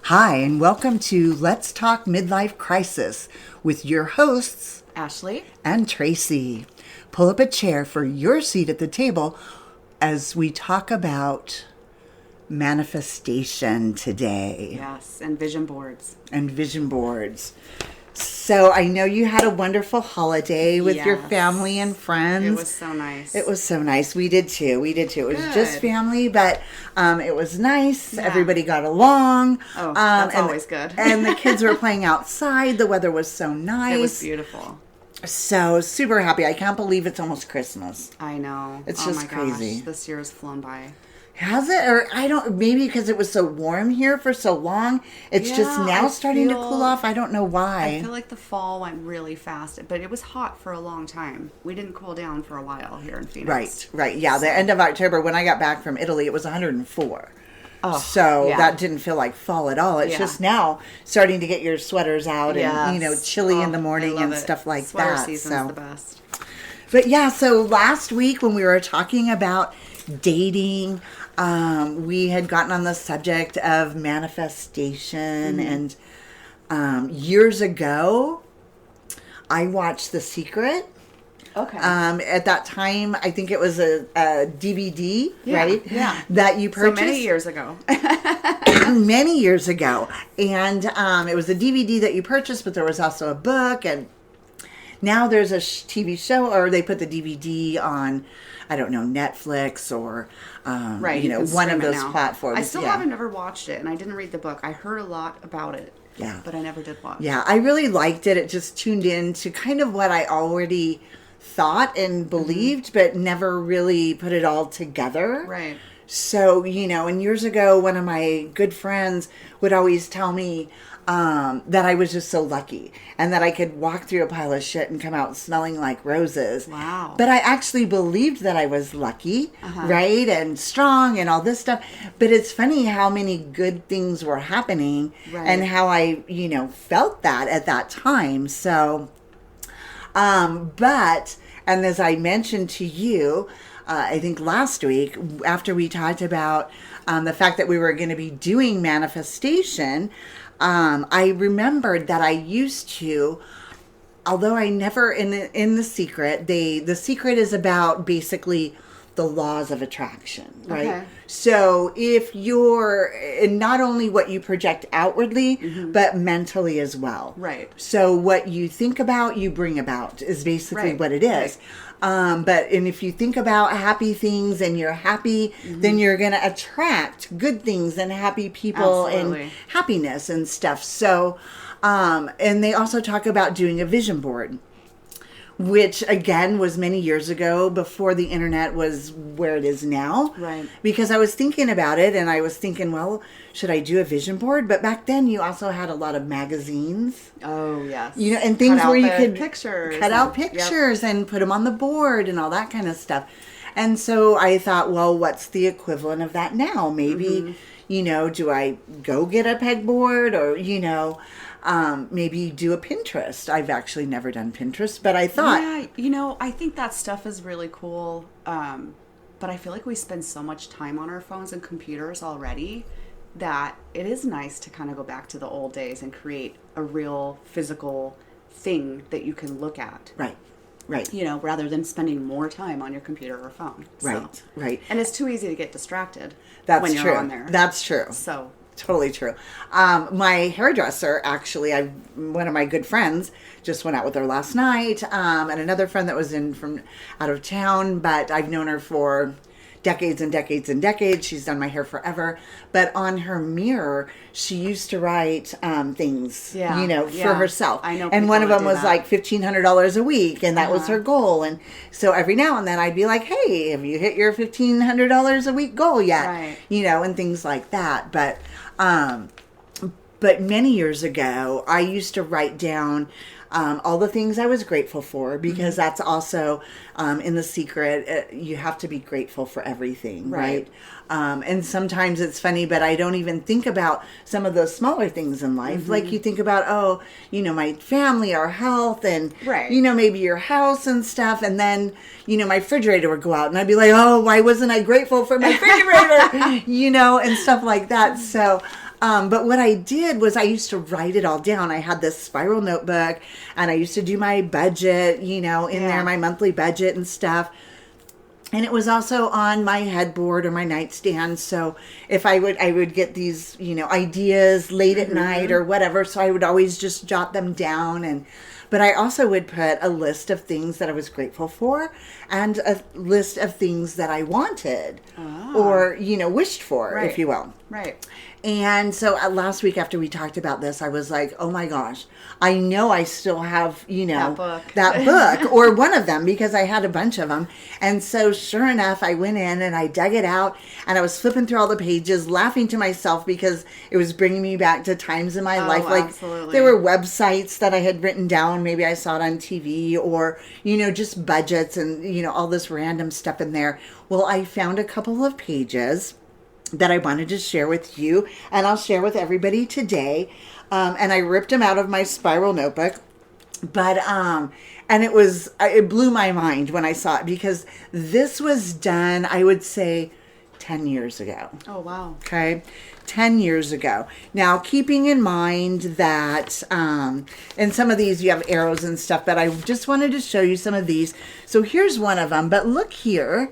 Hi, and welcome to Let's Talk Midlife Crisis with your hosts, Ashley and Tracy. Pull up a chair for your seat at the table as we talk about manifestation today. Yes, and vision boards. And vision boards. So I know you had a wonderful holiday with your Yes. family and friends. It was so nice. It was so nice. We did too. It was Good. just family, but it was nice. Yeah. Everybody got along. Oh, that's and- always good. And the kids were playing outside. The weather was so nice. It was beautiful. So super happy. I can't believe it's almost Christmas. I know. It's oh just my crazy. Gosh, this year has flown by. Has it? Or I don't, maybe because it was so warm here for so long. It's just Yeah, now I starting to feel- cool off. I don't know I why. feel like the fall went really fast, but it was hot for a long time. We didn't cool down for a while here in Phoenix. Right. Yeah, the end of October, when I got back from Italy, it was 104. Oh, So yeah. that didn't feel like fall at all. It's Yeah. just now starting to get your sweaters out and, Yes. chilly in the Oh, morning I love and it. stuff like Sweater that. season's So, the best. but yeah, so last week when we were talking about dating, we had gotten on the subject of manifestation. Mm-hmm. And years ago, I watched The Secret. Okay. At that time, I think it was a DVD, Yeah, right? yeah. That you so purchased many years ago. many years ago. And it was a DVD that you purchased, but there was also a book. And now there's a TV show, or they put the DVD on, I don't know, Netflix or, Right. you can one of stream it those now. platforms. I still Yeah. haven't ever watched it, and I didn't read the book. I heard a lot about it. Yeah. But I never did watch. Yeah, I really liked it. It just tuned in to kind of what I already thought and believed, but never really put it all together. Right. So, and years ago, one of my good friends would always tell me that I was just so lucky and that I could walk through a pile of shit and come out smelling like roses. Wow. But I actually believed that I was lucky, right? And strong and all this stuff. But it's funny how many good things were happening Right. and how I, felt that at that time. So, and as I mentioned to you, I think last week, after we talked about the fact that we were going to be doing manifestation, I remembered that I used to, although I never, in The Secret, The Secret is about basically the laws of attraction, right? Okay. So if you're, and not only what you project outwardly, but mentally as well. Right. So what you think about, you bring about is basically Right, what it is. And if you think about happy things and you're happy, then you're going to attract good things and happy people Absolutely. and happiness and stuff. So, and they also talk about doing a vision board, which again was many years ago before the internet was where it is now. Right. Because I was thinking about it and I was thinking, well, should I do a vision board? But back then you also had a lot of magazines, Oh, yes. and things Cut out where you the could pictures cut out and- yep. pictures and put them on the board and all that kind of stuff. And so I thought, well, what's the equivalent of that now? Maybe, do I go get a pegboard or, maybe do a Pinterest? I've actually never done Pinterest, but I thought, Yeah, I think that stuff is really cool. But I feel like we spend so much time on our phones and computers already that it is nice to kind of go back to the old days and create a real physical thing that you can look at. right. Rather than spending more time on your computer or phone. Right, right. And it's too easy to get distracted That's when you're true. on there. That's true. So, Totally true. My hairdresser, actually, one of my good friends, just went out with her last night, and another friend that was from out of town, but I've known her for decades and decades and decades. She's done my hair forever. But on her mirror, she used to write things, Yeah, for yeah. herself. I know And one of people them that was do like $1,500 a week, and that was Uh-huh. her goal. And so every now and then I'd be like, hey, have you hit your $1,500 a week goal yet? Right. And things like that. But many years ago, I used to write down all the things I was grateful for, because that's also in The Secret. You have to be grateful for everything, right? And sometimes it's funny, but I don't even think about some of those smaller things in life. Like you think about, my family, our health, and, Right. maybe your house and stuff. And then, my refrigerator would go out and I'd be like, oh, why wasn't I grateful for my refrigerator? And stuff like that. So, But what I did was I used to write it all down. I had this spiral notebook, and I used to do my budget, in there, my monthly budget and stuff. And it was also on my headboard or my nightstand. So if I would get these, ideas late at night or whatever. So I would always just jot them down. But I also would put a list of things that I was grateful for and a list of things that I wanted or, wished for, if you will. Right. And so last week after we talked about this, I was like, oh my gosh, I know I still have, that book or one of them because I had a bunch of them. And so sure enough, I went in and I dug it out and I was flipping through all the pages, laughing to myself because it was bringing me back to times in my life. Like absolutely. There were websites that I had written down. Maybe I saw it on TV or, just budgets and, all this random stuff in there. Well, I found a couple of pages that I wanted to share with you, and I'll share with everybody today. And I ripped them out of my spiral notebook, but and it blew my mind when I saw it because this was done, I would say, 10 years ago. Oh wow. Okay, 10 years ago. Now, keeping in mind that, and some of these you have arrows and stuff, but I just wanted to show you some of these. So here's one of them, but look here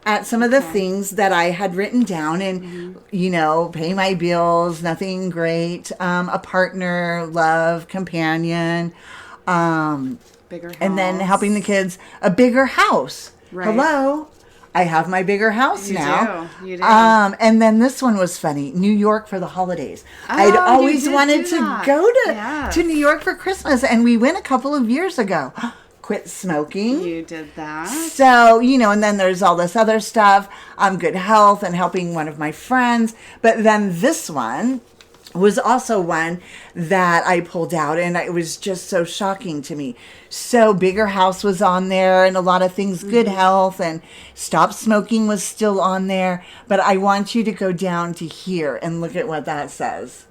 at some of the things that I had written down and, pay my bills, nothing great, a partner, love, companion, bigger house. And then helping the kids, a bigger house. Right. Hello. I have my bigger house now. You do. And then this one was funny. New York for the holidays. I'd always wanted to go to New York for Christmas, and we went a couple of years ago. Quit smoking. You did that. So, and then there's all this other stuff, good health and helping one of my friends. But then this one was also one that I pulled out, and it was just so shocking to me. So bigger house was on there and a lot of things, good health, and stop smoking was still on there. But I want you to go down to here and look at what that says.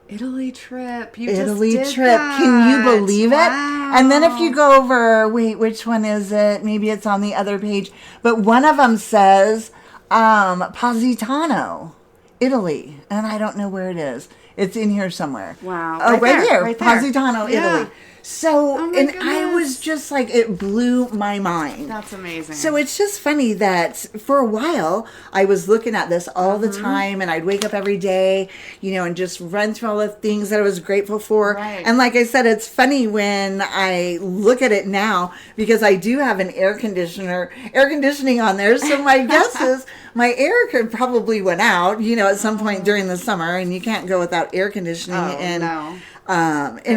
Italy trip. Italy just did trip. That. Can you believe it? Wow. And then if you go over, which one is it? Maybe it's on the other page. But one of them says Positano, Italy. And I don't know where it is. It's in here somewhere. Wow. Oh, right here. Right there. Positano, Yeah. Italy. So, Oh my and goodness. I was just like, it blew my mind. That's amazing. So it's just funny that for a while I was looking at this all the time, and I'd wake up every day, and just run through all the things that I was grateful for. Right. And like I said, it's funny when I look at it now because I do have an air conditioning on there. So my guess is my air could probably went out, at some point during the summer, and you can't go without air conditioning in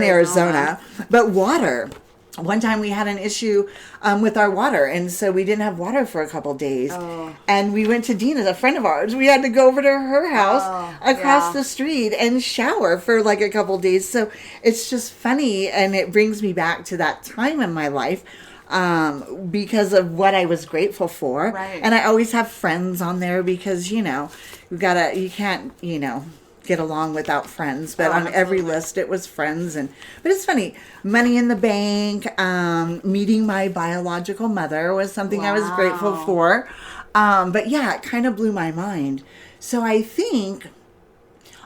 Arizona. But water. One time we had an issue with our water, and so we didn't have water for a couple days. Oh. And we went to Dina, a friend of ours. We had to go over to her house across the street and shower for like a couple days. So it's just funny, and it brings me back to that time in my life because of what I was grateful for. Right. And I always have friends on there because, you can't, get along without friends, but on every list it was friends. But it's funny, money in the bank, meeting my biological mother was something I was grateful for. But yeah, it kind of blew my mind. So I think,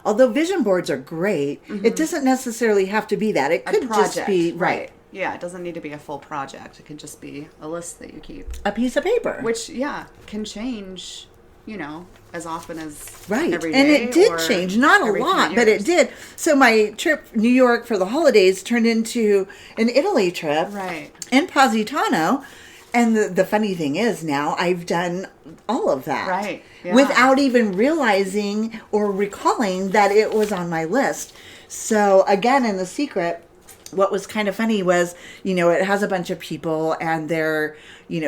although vision boards are great, it doesn't necessarily have to be that. It could just be right. Yeah, it doesn't need to be a full project. It could just be a list that you keep, a piece of paper, which can change, as often as right. every day. And it did change, not a every few lot, but it years. did. So my trip New York for the holidays turned into an Italy trip, Right. in Positano. And the funny thing is now I've done all of that. Right. Yeah. Without even realizing or recalling that it was on my list. So again, in The Secret, what was kind of funny was, it has a bunch of people and they're,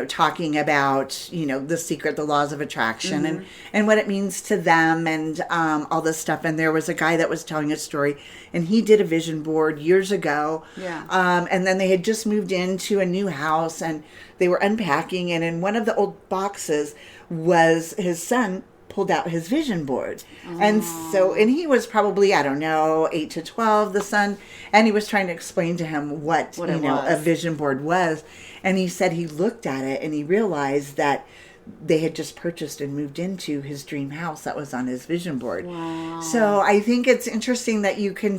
talking about, the secret, the laws of attraction and what it means to them and all this stuff. And there was a guy that was telling a story, and he did a vision board years ago. Yeah. And then they had just moved into a new house and they were unpacking. And in one of the old boxes was his son pulled out his vision board. And he was probably, I don't know, 8 to 12, the son, and he was trying to explain to him what it was. a vision board was. And he said he looked at it and he realized that they had just purchased and moved into his dream house that was on his vision board. Wow. So I think it's interesting that you can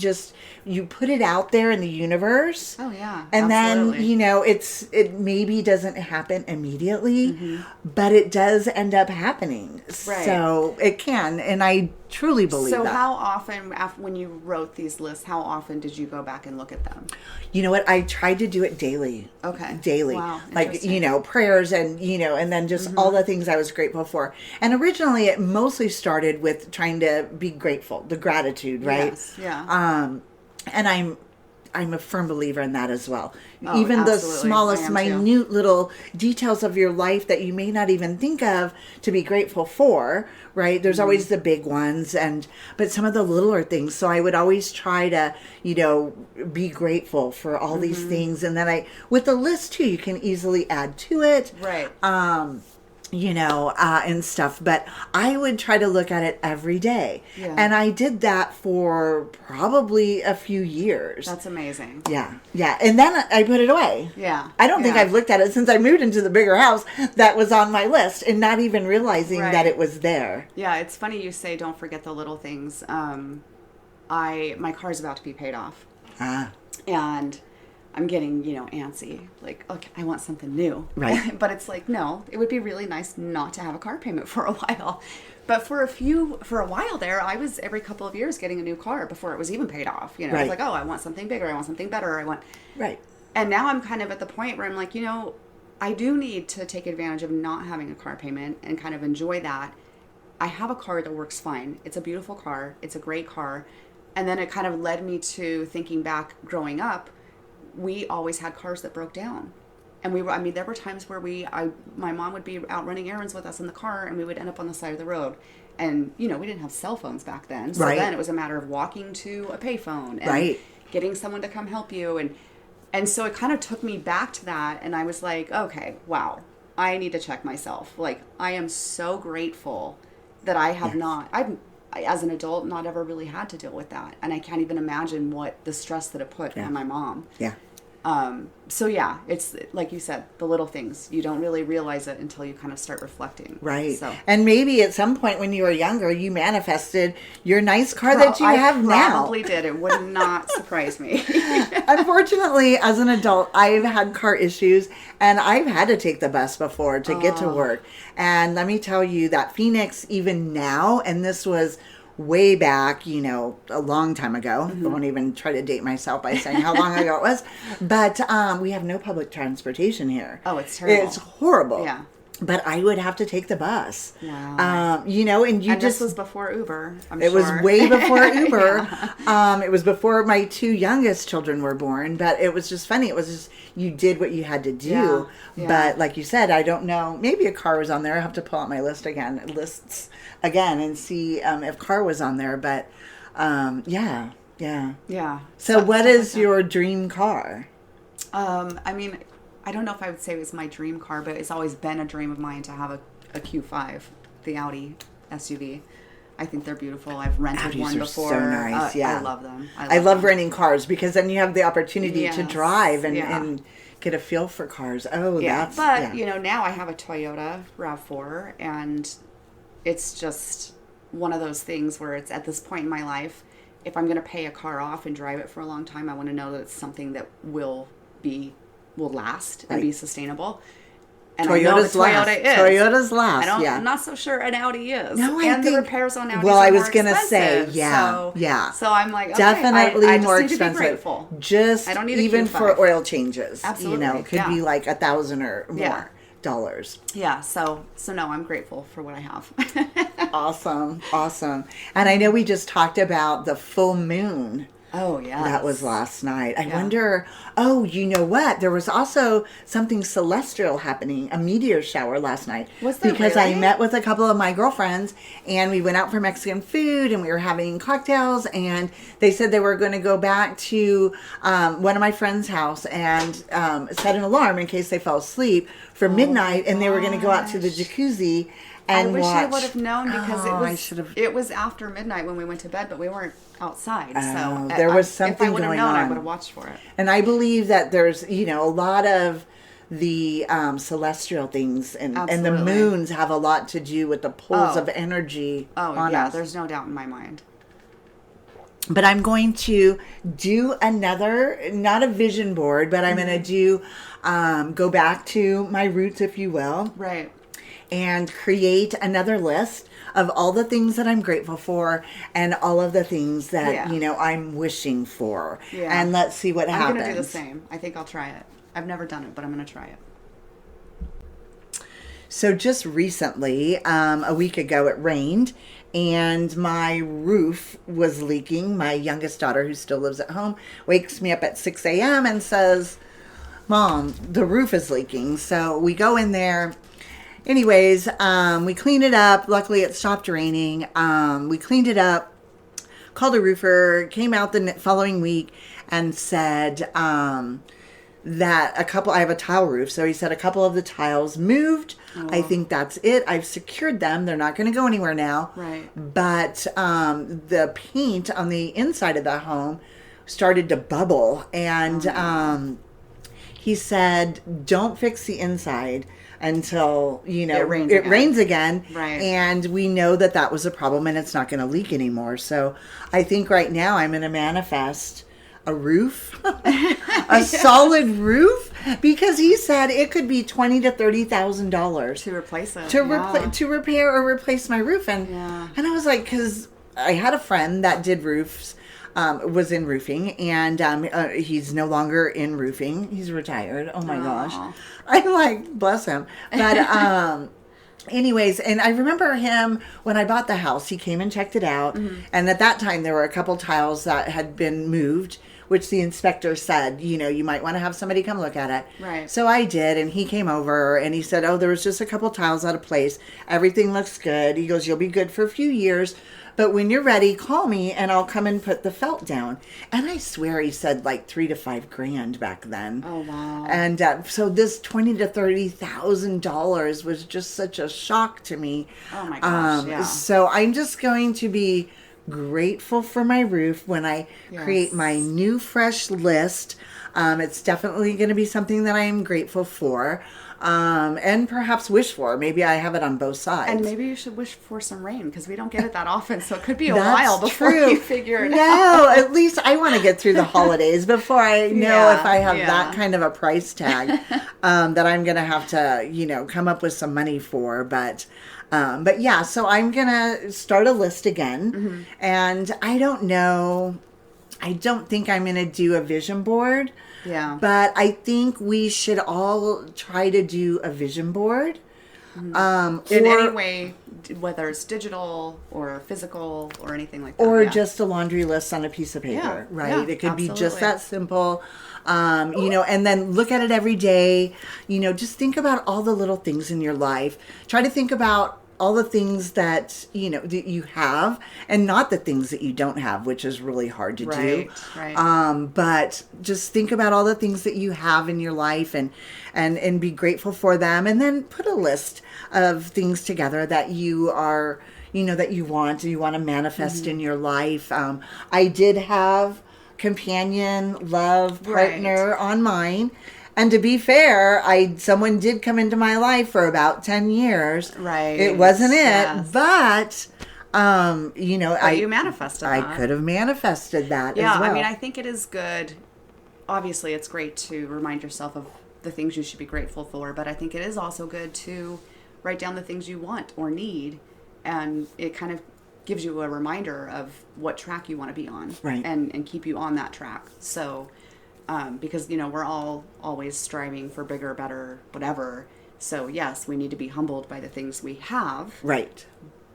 you put it out there in the universe. Oh yeah. And absolutely. then, it maybe doesn't happen immediately, but it does end up happening. Right. So it can, and I truly believe So that. how often, when you wrote these lists, how often did you go back and look at them? You know what? I tried to do it daily. Okay. Daily. Wow. Like, Interesting. prayers and, and then just all the things I was grateful for. And originally it mostly started with trying to be grateful, the gratitude, right? Yes. Yeah. And I'm a firm believer in that as well. Oh, Even the absolutely. smallest, I am too. minute little details of your life that you may not even think of to be grateful for, right? There's always the big ones, but some of the littler things. So I would always try to, be grateful for all these things. And then with the list too, you can easily add to it. Right. And stuff. But I would try to look at it every day. Yeah. And I did that for probably a few years. That's amazing. Yeah. Yeah. And then I put it away. Yeah. I don't think Yeah. I've looked at it since I moved into the bigger house that was on my list and not even realizing Right. that it was there. Yeah, it's funny you say don't forget the little things. My car's about to be paid off. Ah. And I'm getting, antsy. Like, okay, I want something new. Right. But it's like, no, it would be really nice not to have a car payment for a while. But for a while there, I was every couple of years getting a new car before it was even paid off. I Right. was like, oh, I want something bigger. I want something better. Right. And now I'm kind of at the point where I'm like, I do need to take advantage of not having a car payment and kind of enjoy that. I have a car that works fine. It's a beautiful car. It's a great car. And then it kind of led me to thinking back growing up, we always had cars that broke down. And there were times where my mom would be out running errands with us in the car and we would end up on the side of the road. And, we didn't have cell phones back then. So Right. then it was a matter of walking to a payphone and Right. getting someone to come help you. And so it kind of took me back to that. And I was like, okay, wow, I need to check myself. Like, I am so grateful that I have as an adult, not ever really had to deal with that. And I can't even imagine what the stress that it put on my mom. Yeah. So yeah, it's like you said, the little things. You don't really realize it until you kind of start reflecting. Right. So And maybe at some point when you were younger, you manifested your nice car that you have I now. probably did. It would not surprise me. Unfortunately, as an adult, I've had car issues and I've had to take the bus before to get to work. And let me tell you that Phoenix, even now, and this was way back, a long time ago. I won't even try to date myself by saying how long ago it was. But we have no public transportation here. Oh, it's terrible. It's horrible. Yeah. But I would have to take the bus. Wow. And you And just this was before Uber, I'm it sure. was way before Uber. It was before my two youngest children were born, but it was just funny. It was just, you did what you had to do. Yeah, yeah. But like you said, I don't know. Maybe a car was on there. I have to pull out my lists again and see if car was on there. But yeah. Yeah. So what stuff is like your dream car? that. I don't know if I would say it was my dream car, but it's always been a dream of mine to have a Q5, the Audi SUV. I think they're beautiful. I've rented Audis one are before. so nice, yeah. I love them. I love them. renting cars because then you have the opportunity to Yes, drive yeah. and get a feel for cars. Oh, Yeah, that's... but yeah. now I have a Toyota RAV4, and it's just one of those things where it's at this point in my life, if I'm going to pay a car off and drive it for a long time, I want to know that it's something that will last and Right. be sustainable. And I know the Toyota's last. Toyota is. Toyota's last. I'm not so sure an Audi is. No, I and think- the repairs on Audi well, are I more was gonna say, expensive. yeah, So, yeah. So I'm like, okay, Definitely I just more need to be expensive. grateful. Just I don't need a even Q5. for oil changes. Absolutely, It could yeah. be like $1,000 or more Yeah. dollars. Yeah, so no, I'm grateful for what I have. Awesome. And I know we just talked about the full moon. Oh, yeah. That was last night. I Yeah. wonder, oh, you know what? There was also something celestial happening, a meteor shower last night. Was there Because I really? met with a couple of my girlfriends and we went out for Mexican food and we were having cocktails and they said they were going to go back to one of my friends' house and set an alarm in case they fell asleep for midnight and they were going to go out to the jacuzzi and I wish watch. I would have known because I should have. it was after midnight when we went to bed, but we weren't outside. So there was if I something would have going known, I on. would have watched for it. And I believe that there's, a lot of the celestial things and the Absolutely. moons have a lot to do with the pulls Oh. of energy Oh, on yeah, us. there's no doubt in my mind. But I'm going to do another, not a vision board, but I'm going to do, go back to my roots, if you will, Right. and create another list of all the things that I'm grateful for and all of the things that, Yeah. you know, I'm wishing for. Yeah. And let's see what I'm happens. going to do the same. I think I'll try it. I've never done it, but I'm going to try it. So just recently, a week ago, it rained and my roof was leaking. My youngest daughter, who still lives at home, wakes me up at 6 a.m. and says, Mom, the roof is leaking. So we go in there. Anyways, we clean it up. Luckily, it stopped raining. We cleaned it up, called a roofer, came out the following week and said, that I have a tile roof. So he said a couple of the tiles moved. I think that's it. I've secured them. They're not going to go anywhere now. Right. But the paint on the inside of the home started to bubble. And he said, don't fix the inside until, you know, It rains again. Right. And we know that that was a problem and it's not going to leak anymore. So I think right now I'm going to manifest a roof, a solid roof, because he said it could be $20,000 to $30,000 To replace it. to repair or replace my roof. And Yeah. and I was like, because I had a friend that did roofs, was in roofing, and he's no longer in roofing. He's retired. Oh my gosh, I'm like, bless him. But anyways, and I remember him when I bought the house, he came and checked it out. And at that time, there were a couple tiles that had been moved, which the inspector said, you know, you might want to have somebody come look at it. Right. So I did, and he came over and he said, oh, there was just a couple tiles out of place. Everything looks good. He goes, you'll be good for a few years. But when you're ready, call me and I'll come and put the felt down. And I swear he said like $3,000 to $5,000 back then. Oh, wow. And so this $20,000 to $30,000 was just such a shock to me. Oh my gosh, yeah. So I'm just going to be grateful for my roof when I create my new fresh list. It's definitely going to be something that I am grateful for. And perhaps wish for. Maybe I have it on both sides. And maybe you should wish for some rain because we don't get it that often. So it could be a That's while before true. you figure it out. No, at least I want to get through the holidays before I know Yeah, if I have yeah. that kind of a price tag that I'm going to have to, you know, come up with some money for. But yeah, so I'm going to start a list again. And I don't know. I don't think I'm going to do a vision board. Yeah. But I think we should all try to do a vision board. In or, any way, whether it's digital or physical or anything like that. or yeah. just a laundry list on a piece of paper, Yeah, right? yeah, It could be just absolutely. that simple. You know, and then look at it every day. You know, just think about all the little things in your life. Try to think about all the things that, you know, that you have and not the things that you don't have, which is really hard to do. Right. But just think about all the things that you have in your life and be grateful for them. And then put a list of things together that you are, you know, that you want to manifest in your life. I did have companion, love, partner on mine. And to be fair, someone did come into my life for about 10 years. Right. It wasn't it, Yes. but you know, you manifested I that. could have manifested that Yeah, as well. I mean, I think it is good. Obviously, it's great to remind yourself of the things you should be grateful for, but I think it is also good to write down the things you want or need, and it kind of gives you a reminder of what track you want to be on, Right. and keep you on that track. So, because, you know, we're all always striving for bigger, better, whatever. So, yes, we need to be humbled by the things we have, Right.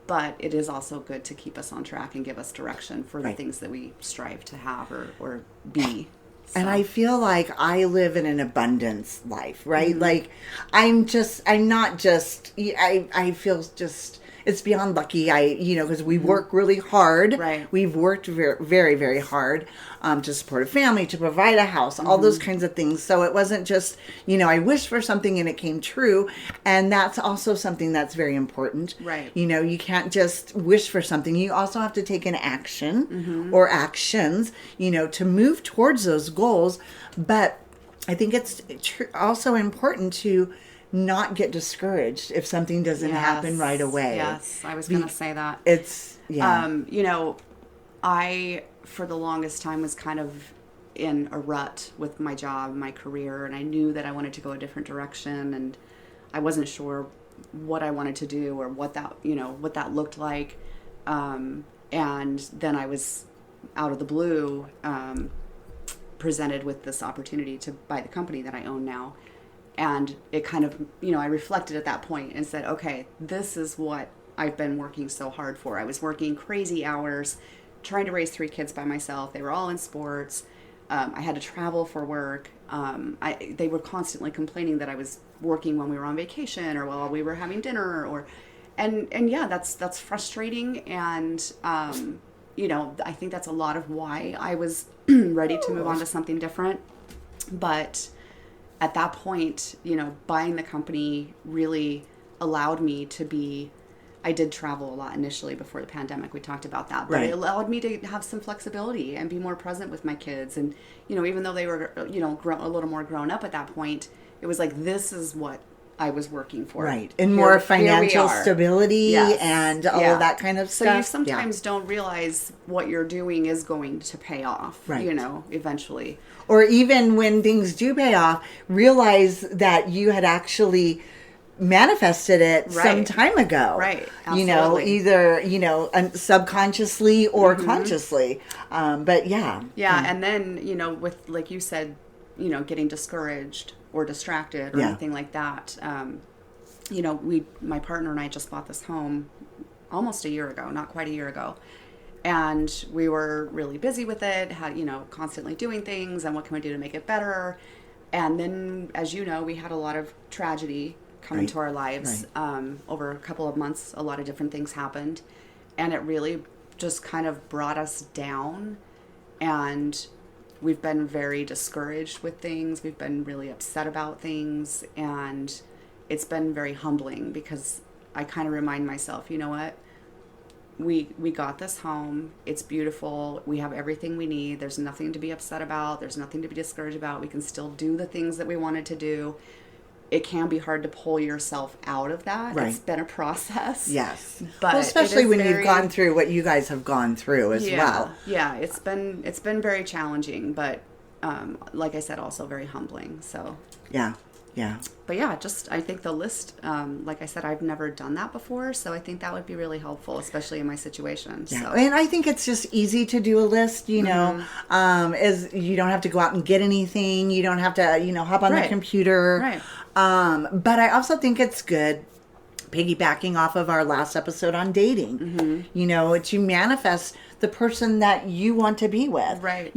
but it is also good to keep us on track and give us direction for the Right. things that we strive to have or be. And I feel like I live in an abundance life, right? Mm-hmm. Like I feel just, it's beyond lucky. You know, because we work really hard. Right. We've worked very, very, very hard to support a family, to provide a house, all those kinds of things. So it wasn't just, you know, I wished for something and it came true. And that's also something that's very important. Right. You know, you can't just wish for something. You also have to take an action or actions, you know, to move towards those goals. But I think it's also important to not get discouraged if something doesn't happen right away. Yes, I was going to say that. It's, yeah. You know, I, for the longest time, was kind of in a rut with my job, my career, and I knew that I wanted to go a different direction, and I wasn't sure what I wanted to do or what that, what that looked like. And then I was out of the blue, presented with this opportunity to buy the company that I own now. And it kind of, I reflected at that point and said, okay, this is what I've been working so hard for. I was working crazy hours, trying to raise 3 kids by myself. They were all in sports. I had to travel for work. They were constantly complaining that I was working when we were on vacation or while we were having dinner and yeah, that's frustrating. And, I think that's a lot of why I was ready to move on to something different. But at that point, buying the company really allowed me to be, I did travel a lot initially before the pandemic. We talked about that, but it allowed me to have some flexibility and be more present with my kids. And, even though they were, a little more grown up at that point, it was like, this is what I was working for. Right. And more financial stability and all of that kind of stuff. So you sometimes don't realize what you're doing is going to pay off, eventually. Or even when things do pay off, realize that you had actually manifested it some time ago. Right. Absolutely. Either, subconsciously or consciously. But yeah. Yeah. And then, with, like you said, getting discouraged or distracted or anything like that. My partner and I just bought this home almost a year ago, not quite a year ago. And we were really busy with it, had, constantly doing things and what can we do to make it better. And then, as you know, we had a lot of tragedy come into our lives. Over a couple of months, a lot of different things happened. And it really just kind of brought us down. And we've been very discouraged with things. We've been really upset about things. And it's been very humbling because I kind of remind myself, you know what? We got this home. It's beautiful. We have everything we need. There's nothing to be upset about. There's nothing to be discouraged about. We can still do the things that we wanted to do. It can be hard to pull yourself out of that. It's been a process. Yes. But especially when you've gone through what you guys have gone through as well. Yeah, it's been very challenging, but like I said, also very humbling. So yeah. But yeah, I think the list, like I said, I've never done that before, so I think that would be really helpful, especially in my situation. Yeah, so. And I think it's just easy to do a list, as you don't have to go out and get anything. You don't have to, hop on the computer. Right. But I also think it's good, piggybacking off of our last episode on dating, to manifest the person that you want to be with, right?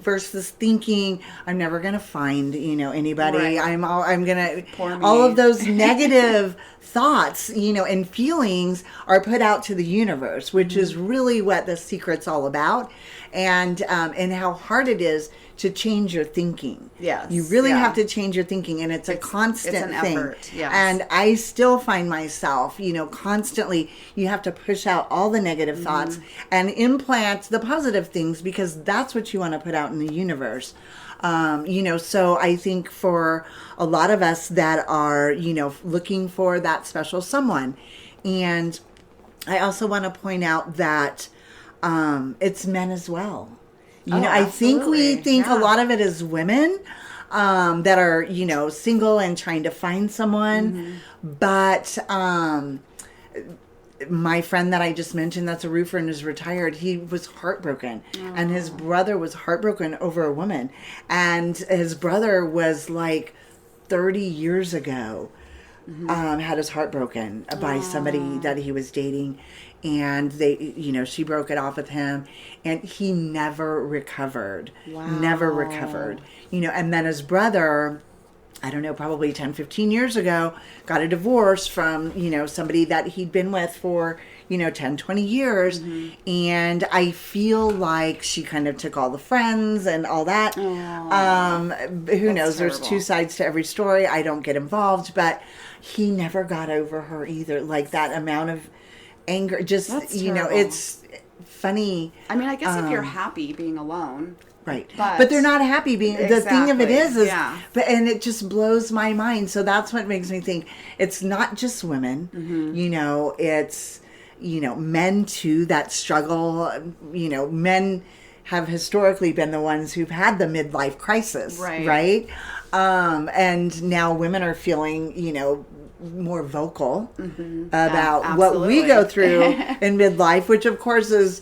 Versus thinking I'm never gonna find anybody. Right. I'm gonna all of those negative thoughts, and feelings are put out to the universe, which is really what The Secret's all about, and how hard it is to change your thinking. Yes. You really have to change your thinking, and it's a constant thing. Effort. Yes. And I still find myself, constantly, you have to push out all the negative thoughts and implant the positive things, because that's what you want to put out in the universe. So I think for a lot of us that are, looking for that special someone, and I also want to point out that it's men as well. I think we think a lot of it is women that are, single and trying to find someone. But my friend that I just mentioned, that's a roofer and is retired, he was heartbroken. And his brother was heartbroken over a woman. And his brother was like 30 years ago, had his heart broken by somebody that he was dating. And they, she broke it off with him, and he never recovered. Never recovered. And then his brother, I don't know, probably 10, 15 years ago, got a divorce from, somebody that he'd been with for, 10, 20 years. And I feel like she kind of took all the friends and all that. Who knows? Terrible. There's 2 sides to every story. I don't get involved, but he never got over her either. Like that amount of anger, just, it's funny. I mean, I guess if you're happy being alone, Right. But they're not happy being, the thing of it is yeah. but, and it just blows my mind. So that's what makes me think it's not just women, you know, it's, you know, men too that struggle, you know, men have historically been the ones who've had the midlife crisis, right? And now women are feeling, you know, more vocal about what we go through in midlife, which of course is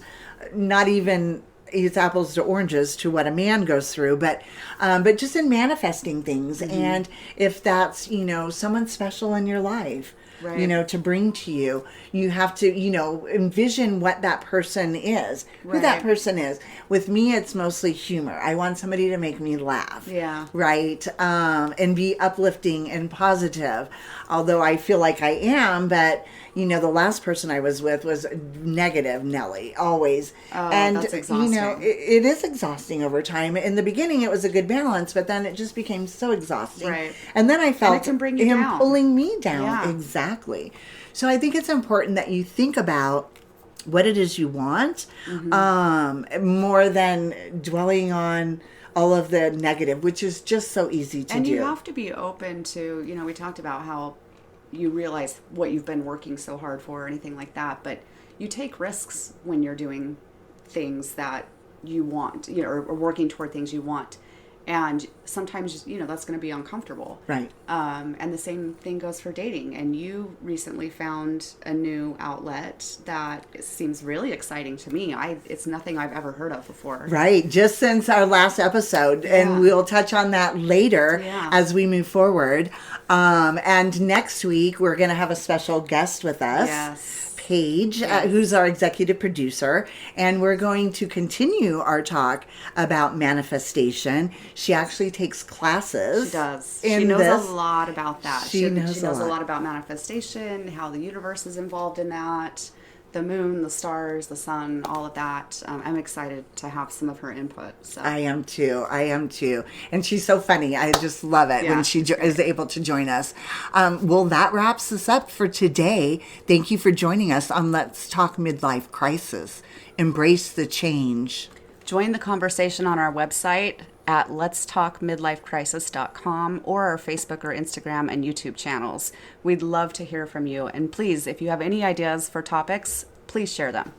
not even, it's apples to oranges to what a man goes through, but just in manifesting things. And if that's, you know, someone special in your life, you know, to bring to you, you have to, you know, envision what that person is, who that person is. With me, it's mostly humor. I want somebody to make me laugh. Yeah. Right. And be uplifting and positive. Although I feel like I am, but, you know, the last person I was with was negative Nelly, always. Oh, and, that's exhausting. you know, it is exhausting over time. In the beginning, it was a good balance, but then it just became so exhausting. Right. And then I felt it can bring you him down. pulling me down. Yeah. Exactly. So I think it's important that you think about what it is you want, more than dwelling on all of the negative, which is just so easy to do. And you have to be open to, you know, we talked about how you realize what you've been working so hard for or anything like that, but you take risks when you're doing things that you want, you know, or working toward things you want. And sometimes, you know, that's going to be uncomfortable. Right. And the same thing goes for dating. And you recently found a new outlet that seems really exciting to me. It's nothing I've ever heard of before. Right. Just since our last episode. Yeah. And we'll touch on that later as we move forward. And next week, we're going to have a special guest with us. Yes. Paige, who's our executive producer, and we're going to continue our talk about manifestation. She actually takes classes. She does. She knows a lot about that. She knows a lot about manifestation, how the universe is involved in that, the moon, the stars, the sun, all of that. I'm excited to have some of her input. So. I am too. And she's so funny. I just love it when she is able to join us. Well, that wraps us up for today. Thank you for joining us on Let's Talk Midlife Crisis. Embrace the change. Join the conversation on our website at letstalkmidlifecrisis.com or our Facebook or Instagram and YouTube channels. We'd love to hear from you. And please, if you have any ideas for topics, please share them.